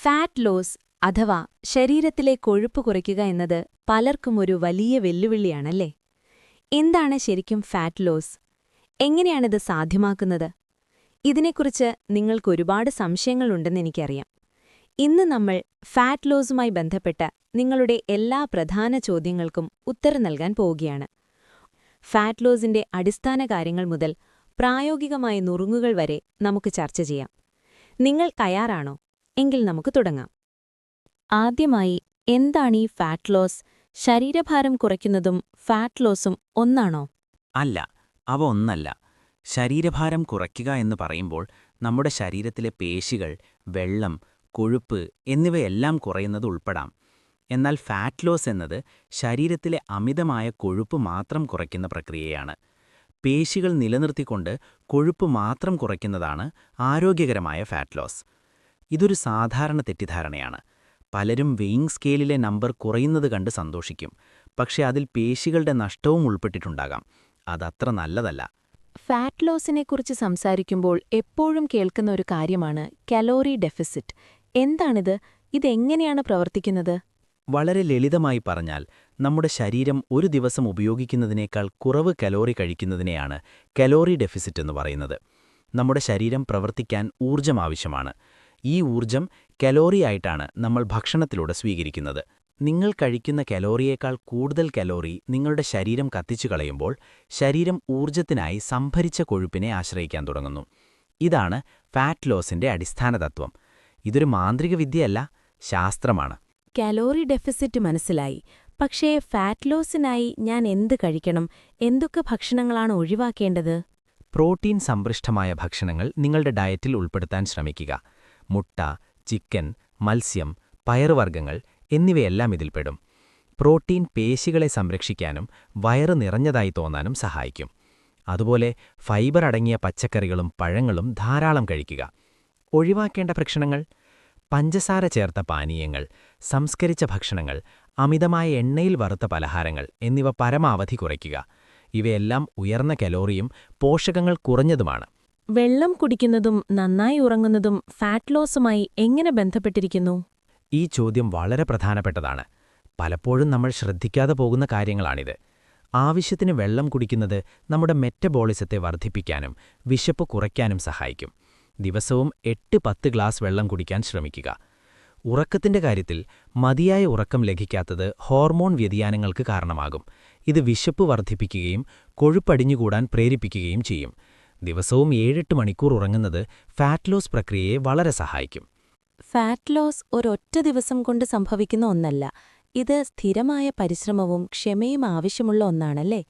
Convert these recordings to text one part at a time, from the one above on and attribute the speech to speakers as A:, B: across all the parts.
A: Fat loss അഥവാ ശരീരത്തിലെ കൊഴുപ്പ് കുറയ്ക്കുക എന്നത് പലർക്കും ഒരു വലിയ വെല്ലുവിളിയാണല്ലേ. എന്താണ് ശരിക്കും ഫാറ്റ് ലോസ്? എങ്ങനെയാണിത് സാധ്യമാക്കുന്നത്? ഇതിനെക്കുറിച്ച് നിങ്ങൾക്കൊരുപാട് സംശയങ്ങളുണ്ടെന്നെനിക്കറിയാം. ഇന്ന് നമ്മൾ ഫാറ്റ് ലോസുമായി ബന്ധപ്പെട്ട നിങ്ങളുടെ എല്ലാ പ്രധാന ചോദ്യങ്ങൾക്കും ഉത്തരം നൽകാൻ പോവുകയാണ്. ഫാറ്റ് ലോസിന്റെ അടിസ്ഥാന കാര്യങ്ങൾ മുതൽ പ്രായോഗികമായ നുറുങ്ങുകൾ വരെ നമുക്ക് ചർച്ച ചെയ്യാം. നിങ്ങൾ തയ്യാറാണോ? എങ്കിൽ നമുക്ക് തുടങ്ങാം. ആദ്യമായി, എന്താണീ ഫാറ്റ് ലോസ്? ശരീരഭാരം കുറയ്ക്കുന്നതും ഫാറ്റ് ലോസും ഒന്നാണോ?
B: അല്ല, അവ ഒന്നല്ല. ശരീരഭാരം കുറയ്ക്കുക എന്ന് പറയുമ്പോൾ നമ്മുടെ ശരീരത്തിലെ പേശികൾ, വെള്ളം, കൊഴുപ്പ് എന്നിവയെല്ലാം കുറയുന്നത് ഉൾപ്പെടാം. എന്നാൽ ഫാറ്റ് ലോസ് എന്നത് ശരീരത്തിലെ അമിതമായ കൊഴുപ്പ് മാത്രം കുറയ്ക്കുന്ന പ്രക്രിയയാണ്. പേശികൾ നിലനിർത്തിക്കൊണ്ട് കൊഴുപ്പ് മാത്രം കുറയ്ക്കുന്നതാണ് ആരോഗ്യകരമായ ഫാറ്റ് ലോസ്. ഇതൊരു സാധാരണ തെറ്റിദ്ധാരണയാണ്. പലരും വെയിങ് സ്കെയിലിലെ നമ്പർ കുറയുന്നത് കണ്ട് സന്തോഷിക്കും, പക്ഷേ അതിൽ പേശികളുടെ നഷ്ടവും ഉൾപ്പെട്ടിട്ടുണ്ടാകാം. അതത്ര നല്ലതല്ല.
A: ഫാറ്റ് ലോസിനെക്കുറിച്ച് സംസാരിക്കുമ്പോൾ എപ്പോഴും കേൾക്കുന്ന ഒരു കാര്യമാണ് കലോറി ഡെഫിസിറ്റ്. എന്താണിത്? ഇതെങ്ങനെയാണ് പ്രവർത്തിക്കുന്നത്?
B: വളരെ ലളിതമായി പറഞ്ഞാൽ, നമ്മുടെ ശരീരം ഒരു ദിവസം ഉപയോഗിക്കുന്നതിനേക്കാൾ കുറവ് കലോറി കഴിക്കുന്നതിനെയാണ് കലോറി ഡെഫിസിറ്റ് എന്ന് പറയുന്നത്. നമ്മുടെ ശരീരം പ്രവർത്തിക്കാൻ ഊർജ്ജം ആവശ്യമാണ്. ഈ ഊർജ്ജം കലോറിയായിട്ടാണ് നമ്മൾ ഭക്ഷണത്തിലൂടെ സ്വീകരിക്കുന്നത്. നിങ്ങൾ കഴിക്കുന്ന കലോറിയേക്കാൾ കൂടുതൽ കലോറി നിങ്ങളുടെ ശരീരം കത്തിച്ചു കളയുമ്പോൾ ശരീരം ഊർജ്ജത്തിനായി സംഭരിച്ച കൊഴുപ്പിനെ ആശ്രയിക്കാൻ തുടങ്ങുന്നു. ഇതാണ് ഫാറ്റ് ലോസിന്റെ അടിസ്ഥാന തത്വം. ഇതൊരു മാന്ത്രിക വിദ്യയല്ല, ശാസ്ത്രമാണ്.
A: കലോറി ഡെഫിസിറ്റ് മനസ്സിലായി. പക്ഷേ ഫാറ്റ് ലോസിനായി ഞാൻ എന്ത് കഴിക്കണം? എന്തൊക്കെ ഭക്ഷണങ്ങളാണ് ഒഴിവാക്കേണ്ടത്?
B: പ്രോട്ടീൻ സമ്പൃഷ്ടമായ ഭക്ഷണങ്ങൾ നിങ്ങളുടെ ഡയറ്റിൽ ഉൾപ്പെടുത്താൻ ശ്രമിക്കുക. മുട്ട, ചിക്കൻ, മത്സ്യം, പയറുവർഗ്ഗങ്ങൾ എന്നിവയെല്ലാം ഇതിൽപ്പെടും. പ്രോട്ടീൻ പേശികളെ സംരക്ഷിക്കാനും വയറ് നിറഞ്ഞതായി തോന്നാനും സഹായിക്കും. അതുപോലെ ഫൈബർ അടങ്ങിയ പച്ചക്കറികളും പഴങ്ങളും ധാരാളം കഴിക്കുക. ഒഴിവാക്കേണ്ട ഭക്ഷണങ്ങൾ: പഞ്ചസാര ചേർത്ത പാനീയങ്ങൾ, സംസ്കരിച്ച ഭക്ഷണങ്ങൾ, അമിതമായ എണ്ണയിൽ വറുത്ത പലഹാരങ്ങൾ എന്നിവ പരമാവധി കുറയ്ക്കുക. ഇവയെല്ലാം ഉയർന്ന കലോറിയും പോഷകങ്ങൾ കുറഞ്ഞതുമാണ്.
A: വെള്ളം കുടിക്കുന്നതും നന്നായി ഉറങ്ങുന്നതും ഫാറ്റ് ലോസുമായി എങ്ങനെ ബന്ധപ്പെട്ടിരിക്കുന്നു?
B: ഈ ചോദ്യം വളരെ പ്രധാനപ്പെട്ടതാണ്. പലപ്പോഴും നമ്മൾ ശ്രദ്ധിക്കാതെ പോകുന്ന കാര്യങ്ങളാണിത്. ആവശ്യത്തിന് വെള്ളം കുടിക്കുന്നത് നമ്മുടെ മെറ്റബോളിസത്തെ വർദ്ധിപ്പിക്കാനും വിശപ്പ് കുറയ്ക്കാനും സഹായിക്കും. ദിവസവും 8-10 ഗ്ലാസ് വെള്ളം കുടിക്കാൻ ശ്രമിക്കുക. ഉറക്കത്തിന്റെ കാര്യത്തിൽ മതിയായ ഉറക്കം ലഭിക്കാത്തത് ഹോർമോൺ വ്യതിയാനങ്ങൾക്ക് കാരണമാകും. ഇത് വിശപ്പ് വർദ്ധിപ്പിക്കുകയും കൊഴുപ്പടിഞ്ഞുകൂടാൻ പ്രേരിപ്പിക്കുകയും ചെയ്യും. ദിവസവും 7-8 മണിക്കൂർ ഉറങ്ങുന്നത് ഫാറ്റ് ലോസ് പ്രക്രിയയെ വളരെ സഹായിക്കും.
A: ഫാറ്റ് ലോസ് ഒരൊറ്റ ദിവസം കൊണ്ട് സംഭവിക്കുന്ന ഒന്നല്ല. ഇത് സ്ഥിരമായ പരിശ്രമവും ക്ഷമയും ആവശ്യമുള്ള ഒന്നാണല്ലേ?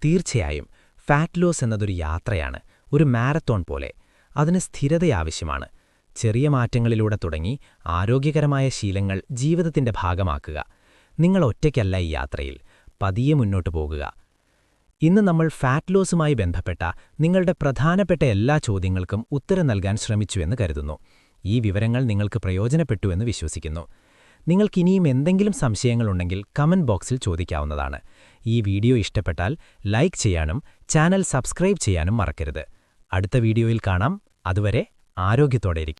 B: തീർച്ചയായും. ഫാറ്റ് ലോസ് എന്നതൊരു യാത്രയാണ്, ഒരു മാരത്തോൺ പോലെ. അതിന് സ്ഥിരത ആവശ്യമാണ്. ചെറിയ മാറ്റങ്ങളിലൂടെ തുടങ്ങി ആരോഗ്യകരമായ ശീലങ്ങൾ ജീവിതത്തിന്റെ ഭാഗമാക്കുക. നിങ്ങൾ ഒറ്റയ്ക്കല്ല ഈ യാത്രയിൽ, പതിയെ മുന്നോട്ടു പോകുക. ഇന്ന് നമ്മൾ ഫാറ്റ് ലോസുമായി ബന്ധപ്പെട്ട നിങ്ങളുടെ പ്രധാനപ്പെട്ട എല്ലാ ചോദ്യങ്ങൾക്കും ഉത്തരം നൽകാൻ ശ്രമിച്ചുവെന്ന് കരുതുന്നു. ഈ വിവരങ്ങൾ നിങ്ങൾക്ക് പ്രയോജനപ്പെട്ടുവെന്ന് വിശ്വസിക്കുന്നു. നിങ്ങൾക്കിനിയും എന്തെങ്കിലും സംശയങ്ങളുണ്ടെങ്കിൽ കമന്റ് ബോക്സിൽ ചോദിക്കാവുന്നതാണ്. ഈ വീഡിയോ ഇഷ്ടപ്പെട്ടാൽ ലൈക്ക് ചെയ്യാനും ചാനൽ സബ്സ്ക്രൈബ് ചെയ്യാനും മറക്കരുത്. അടുത്ത വീഡിയോയിൽ കാണാം. അതുവരെ ആരോഗ്യത്തോടെയിരിക്കും.